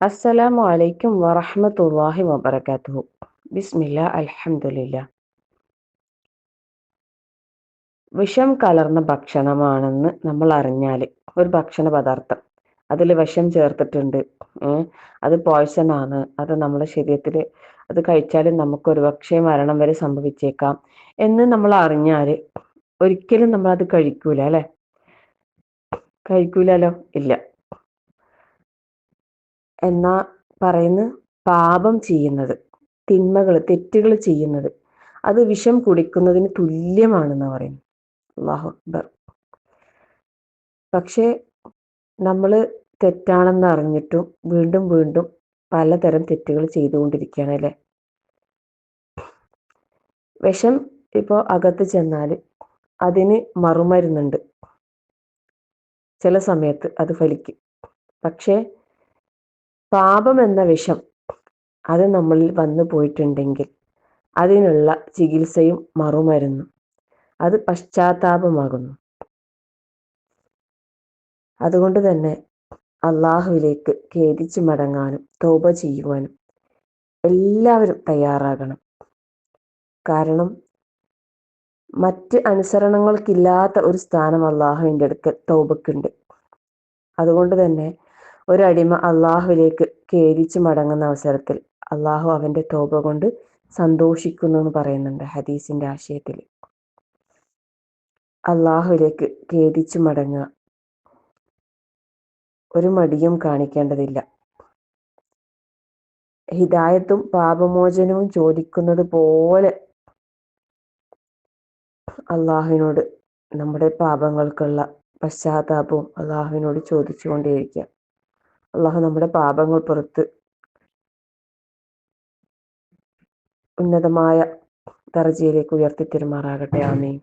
അസ്സലാമു അലൈക്കും വറഹ്മത്തുള്ളാഹി വബറകാതുഹു. ബിസ്മില്ലാ അൽഹംദുലില്ലാ. വിഷം കലർന്ന ഭക്ഷണമാണെന്ന് നമ്മൾ അറിഞ്ഞാൽ ഒരു ഭക്ഷണ പദാർത്ഥം അതിൽ വിഷം ചേർത്തിട്ടുണ്ട്, അത് പോയ്സൺ ആണ്, അത് നമ്മുടെ ശരീരത്തിൽ അത് കഴിച്ചാൽ നമുക്കൊരു പക്ഷേ മരണം വരെ സംഭവിച്ചേക്കാം എന്ന് നമ്മൾ അറിഞ്ഞാൽ ഒരിക്കലും നമ്മൾ അത് കഴിക്കൂല അല്ലേ? കഴിക്കൂലല്ലോ? ഇല്ല. എന്നാ പറയുന്ന പാപം ചെയ്യുന്നത്, തെറ്റുകൾ ചെയ്യുന്നത്, അത് വിഷം കുടിക്കുന്നതിന് തുല്യമാണെന്ന് പറയുന്നു. അല്ലാഹു അക്ബർ. പക്ഷേ നമ്മൾ തെറ്റാണെന്ന് അറിഞ്ഞിട്ടും വീണ്ടും വീണ്ടും പലതരം തെറ്റുകൾ ചെയ്തുകൊണ്ടിരിക്കുകയാണ് അല്ലേ? വിഷം ഇപ്പോൾ അകത്ത് ചെന്നാൽ അതിന് മറുമരുന്നുണ്ട്, ചില സമയത്ത് അത് ഫലിക്കും. പക്ഷേ പാപം എന്ന വിഷം അത് നമ്മളിൽ വന്നു പോയിട്ടുണ്ടെങ്കിൽ അതിനുള്ള ചികിത്സയും മറുമരുന്നും അത് പശ്ചാത്താപമാകുന്നു. അതുകൊണ്ട് തന്നെ അള്ളാഹുവിലേക്ക് ഖേദിച്ചു മടങ്ങാനും തൗബ ചെയ്യുവാനും എല്ലാവരും തയ്യാറാകണം. കാരണം മറ്റ് അനുസരണങ്ങൾക്കില്ലാത്ത ഒരു സ്ഥാനം അള്ളാഹുവിൻ്റെ അടുക്കൽ തൗബക്കുണ്ട്. അതുകൊണ്ട് തന്നെ ഒരടിമ അള്ളാഹുവിലേക്ക് ഖേദിച്ചു മടങ്ങുന്ന അവസരത്തിൽ അള്ളാഹു അവൻ്റെ തൗബ കൊണ്ട് സന്തോഷിക്കുന്നു എന്ന് പറയുന്നുണ്ട് ഹദീസിൻ്റെ ആശയത്തിൽ. അള്ളാഹുവിലേക്ക് ഖേദിച്ചു മടങ്ങുക, ഒരു മടിയും കാണിക്കേണ്ടതില്ല. ഹിദായത്തും പാപമോചനവും ചോദിക്കുന്നത് പോലെ അള്ളാഹുവിനോട് നമ്മുടെ പാപങ്ങൾക്കുള്ള പശ്ചാത്താപവും അള്ളാഹുവിനോട് ചോദിച്ചുകൊണ്ടേയിരിക്കുക. അള്ളാഹു നമ്മുടെ പാപങ്ങൾ പുറത്ത് ഉന്നതമായ ദർജയിലേക്ക് ഉയർത്തി തരുമാറാകട്ടെ. ആമീൻ.